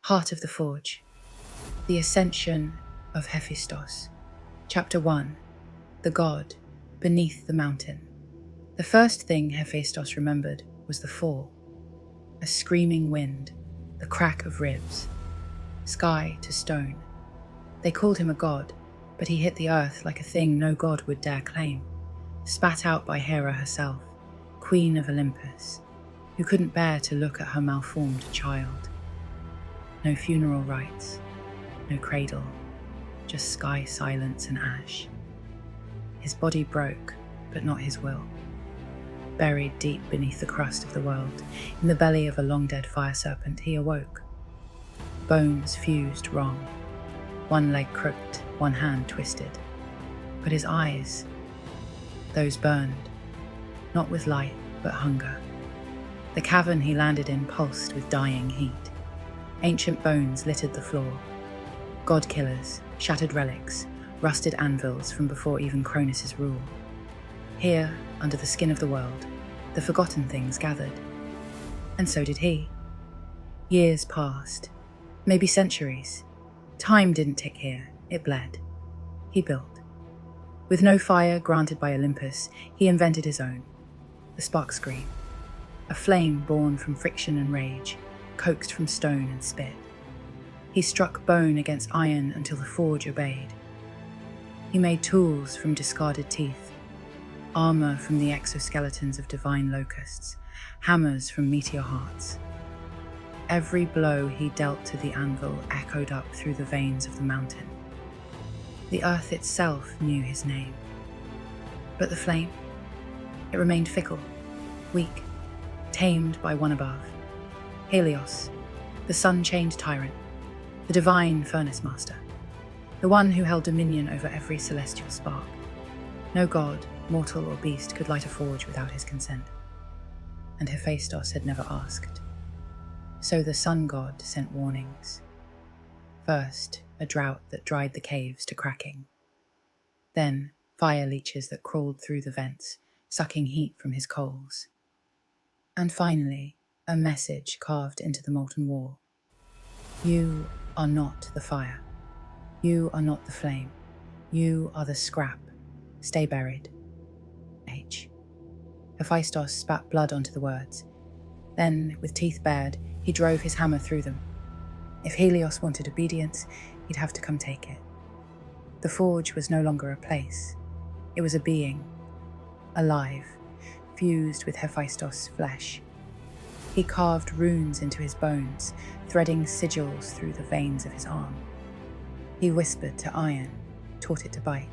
Heart of the Forge. The Ascension of Hephaistos. Chapter 1. The God beneath the mountain. The first thing Hephaistos remembered was the fall. A screaming wind, the crack of ribs, sky to stone. They called him a god, but he hit the earth like a thing no god would dare claim, spat out by Hera herself, queen of Olympus, who couldn't bear to look at her malformed child. No funeral rites, no cradle, just sky silence and ash. His body broke, but not his will. Buried deep beneath the crust of the world, in the belly of a long-dead fire serpent, he awoke. Bones fused wrong, one leg crooked, one hand twisted. But his eyes, those burned, not with light, but hunger. The cavern he landed in pulsed with dying heat. Ancient bones littered the floor. God-killers, shattered relics, rusted anvils from before even Cronus' rule. Here, under the skin of the world, the forgotten things gathered. And so did he. Years passed, maybe centuries. Time didn't tick here, it bled. He built. With no fire granted by Olympus, he invented his own. The spark screen. A flame born from friction and rage, coaxed from stone and spit. He struck bone against iron until the forge obeyed. He made tools from discarded teeth, armor from the exoskeletons of divine locusts, hammers from meteor hearts. Every blow he dealt to the anvil echoed up through the veins of the mountain. The earth itself knew his name. But the flame, it remained fickle, weak, tamed by one above. Helios, the sun-chained tyrant, the divine furnace master, the one who held dominion over every celestial spark. No god, mortal or beast could light a forge without his consent. And Hephaistos had never asked. So the sun god sent warnings. First, a drought that dried the caves to cracking. Then, fire leeches that crawled through the vents, sucking heat from his coals. And finally, a message carved into the molten wall. You are not the fire. You are not the flame. You are the scrap. Stay buried. H. Hephaistos spat blood onto the words. Then, with teeth bared, he drove his hammer through them. If Helios wanted obedience, he'd have to come take it. The forge was no longer a place. It was a being, alive, fused with Hephaistos' flesh. He carved runes into his bones, threading sigils through the veins of his arm. He whispered to iron, taught it to bite.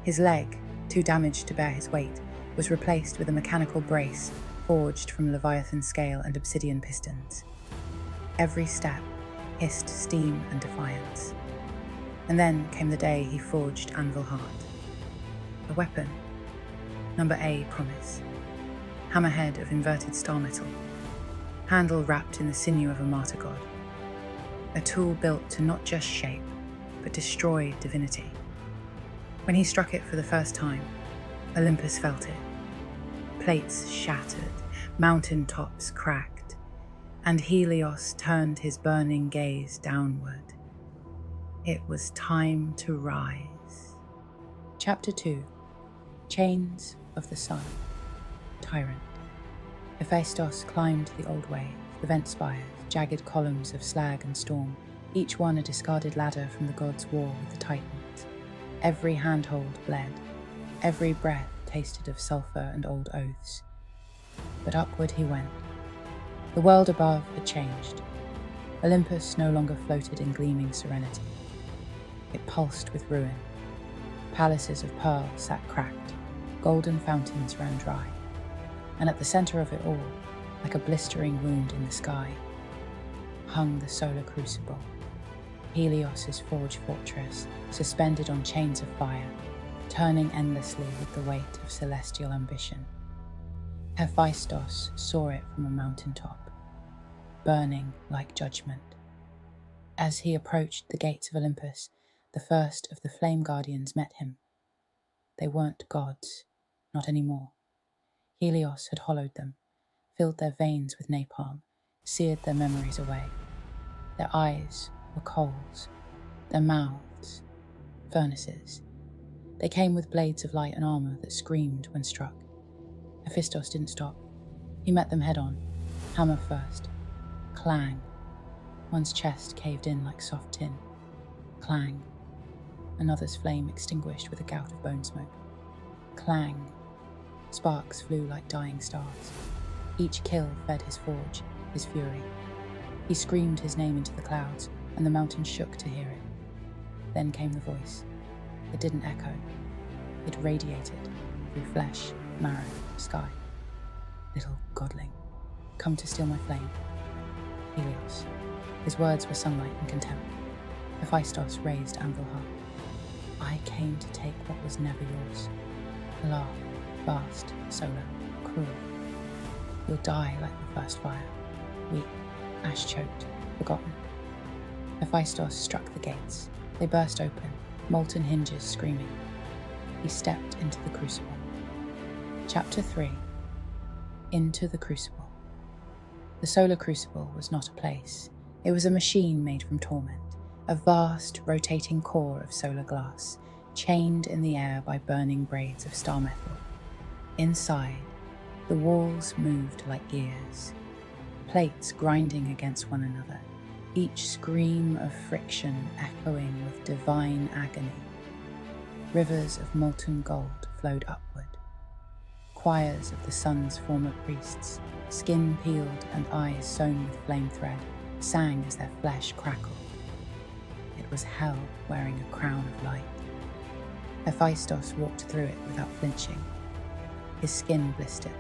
His leg, too damaged to bear his weight, was replaced with a mechanical brace forged from leviathan scale and obsidian pistons. Every step hissed steam and defiance. And then came the day he forged Anvilheart. A weapon. Number A promise. Hammerhead of inverted star metal. Handle wrapped in the sinew of a martyr god. A tool built to not just shape, but destroy divinity. When he struck it for the first time, Olympus felt it. Plates shattered, mountain tops cracked, and Helios turned his burning gaze downward. It was time to rise. Chapter 2. Chains of the Sun. Tyrant. Hephaistos climbed the old way, the vent spires, jagged columns of slag and storm, each one a discarded ladder from the gods' war with the Titans. Every handhold bled, every breath tasted of sulphur and old oaths. But upward he went. The world above had changed. Olympus no longer floated in gleaming serenity. It pulsed with ruin. Palaces of pearl sat cracked, golden fountains ran dry. And at the center of it all, like a blistering wound in the sky, hung the Solar Crucible, Helios' forge fortress, suspended on chains of fire, turning endlessly with the weight of celestial ambition. Hephaistos saw it from a mountaintop, burning like judgment. As he approached the gates of Olympus, the first of the flame guardians met him. They weren't gods, not anymore. Helios had hollowed them, filled their veins with napalm, seared their memories away. Their eyes were coals, their mouths furnaces. They came with blades of light and armor that screamed when struck. Hephaistos didn't stop. He met them head-on, hammer first. Clang. One's chest caved in like soft tin. Clang. Another's flame extinguished with a gout of bone smoke. Clang. Sparks flew like dying stars. Each kill fed his forge, his fury. He screamed his name into the clouds, and the mountain shook to hear it. Then came the voice. It didn't echo. It radiated through flesh, marrow, sky. Little godling, come to steal my flame. Helios. His words were sunlight and contempt. Hephaistos raised Anvilheart. I came to take what was never yours. Alar, vast, solar, cruel. You'll die like the first fire, weak, ash-choked, forgotten. Hephaistos struck the gates. They burst open, molten hinges screaming. He stepped into the crucible. Chapter 3. Into the Crucible. The Solar Crucible was not a place. It was a machine made from torment, a vast, rotating core of solar glass, chained in the air by burning braids of star metal. Inside, the walls moved like gears, plates grinding against one another, each scream of friction echoing with divine agony. Rivers of molten gold flowed upward. Choirs of the sun's former priests, skin peeled and eyes sewn with flame thread, sang as their flesh crackled. It was hell wearing a crown of light. Hephaistos walked through it without flinching. His skin blistered.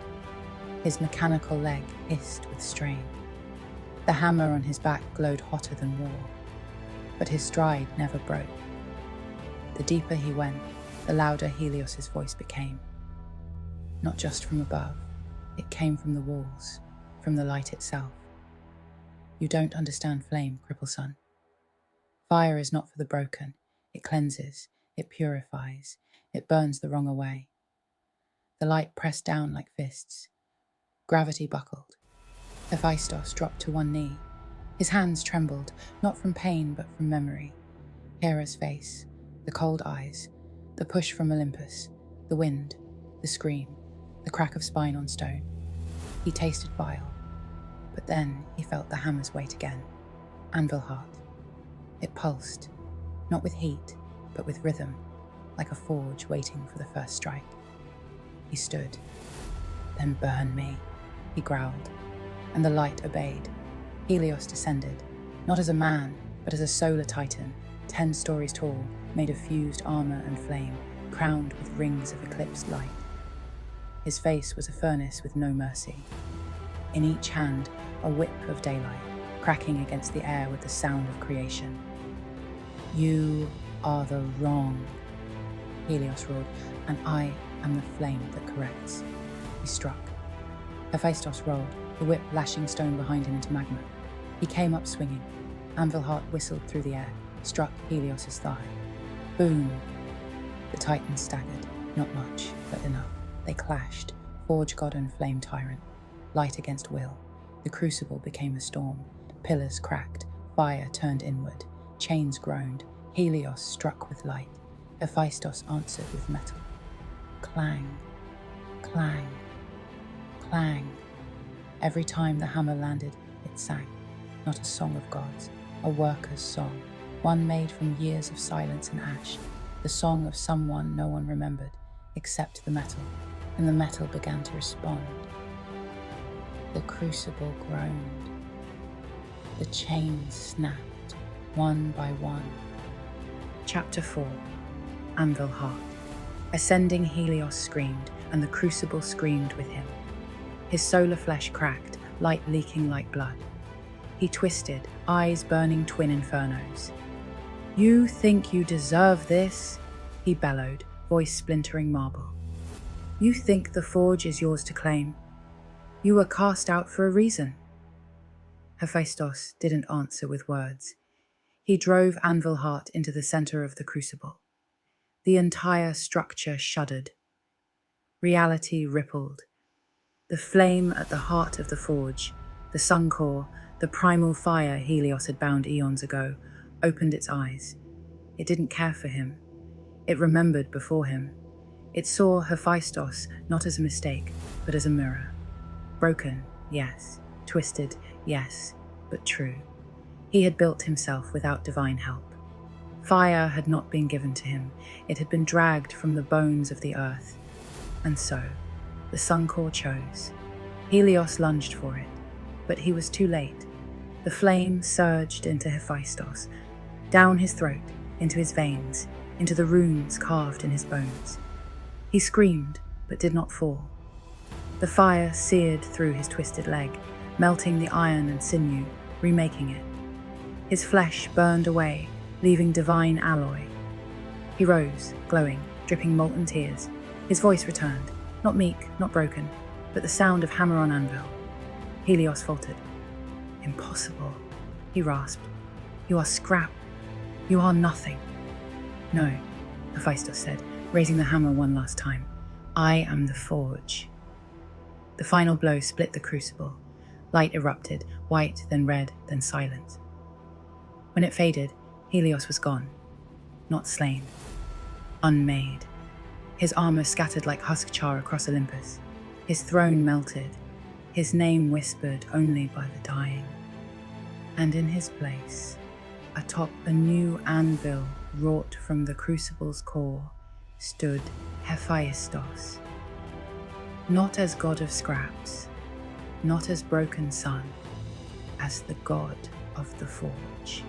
His mechanical leg hissed with strain. The hammer on his back glowed hotter than war, but his stride never broke. The deeper he went, the louder Helios's voice became. Not just from above, it came from the walls, from the light itself. You don't understand flame, cripple son. Fire is not for the broken. It cleanses, it purifies, it burns the wrong away. The light pressed down like fists. Gravity buckled. Hephaistos dropped to one knee. His hands trembled, not from pain but from memory. Hera's face, the cold eyes, the push from Olympus, the wind, the scream, the crack of spine on stone. He tasted bile, but then he felt the hammer's weight again. Anvilheart. It pulsed, not with heat, but with rhythm, like a forge waiting for the first strike. He stood. Then burn me, he growled, and the light obeyed. Helios descended, not as a man, but as a solar titan, 10 stories tall, made of fused armor and flame, crowned with rings of eclipsed light. His face was a furnace with no mercy. In each hand, a whip of daylight, cracking against the air with the sound of creation. You are the wrong, Helios roared, and I am the flame that corrects. He struck. Hephaistos rolled, the whip lashing stone behind him into magma. He came up swinging. Anvilheart whistled through the air, struck Helios's thigh. Boom! The titans staggered, not much, but enough. They clashed, forge god and flame tyrant. Light against will. The crucible became a storm. Pillars cracked, fire turned inward. Chains groaned. Helios struck with light. Hephaistos answered with metal. Clang, clang, clang. Every time the hammer landed, it sang. Not a song of gods, a worker's song, one made from years of silence and ash, the song of someone no one remembered, except the metal, and the metal began to respond. The crucible groaned. The chains snapped, one by one. Chapter 4. Anvilheart. Ascending Helios screamed, and the crucible screamed with him. His solar flesh cracked, light leaking like blood. He twisted, eyes burning twin infernos. You think you deserve this? He bellowed, voice splintering marble. You think the forge is yours to claim? You were cast out for a reason. Hephaistos didn't answer with words. He drove Anvilheart into the center of the crucible. The entire structure shuddered. Reality rippled. The flame at the heart of the forge, the sun core, The primal fire Helios had bound eons ago opened its eyes. It didn't care for him. It remembered before him. It saw Hephaistos not as a mistake, but as a mirror. Broken, yes. Twisted, yes, but true. He had built himself without divine help. Fire had not been given to him. It had been dragged from the bones of the earth. And so, the sun core chose. Helios lunged for it, but he was too late. The flame surged into Hephaistos, down his throat, into his veins, into the runes carved in his bones. He screamed, but did not fall. The fire seared through his twisted leg, melting the iron and sinew, remaking it. His flesh burned away, leaving divine alloy. He rose, glowing, dripping molten tears. His voice returned, not meek, not broken, but the sound of hammer on anvil. Helios faltered. "Impossible," he rasped. "You are scrap. You are nothing." "No," Hephaistos said, raising the hammer one last time. "I am the forge." The final blow split the crucible. Light erupted, white, then red, then silent. When it faded, Helios was gone. Not slain. Unmade. His armor scattered like husk char across Olympus. His throne melted. His name whispered only by the dying. And in his place, atop a new anvil wrought from the crucible's core, stood Hephaistos. Not as god of scraps, not as broken sun, as the god of the forge.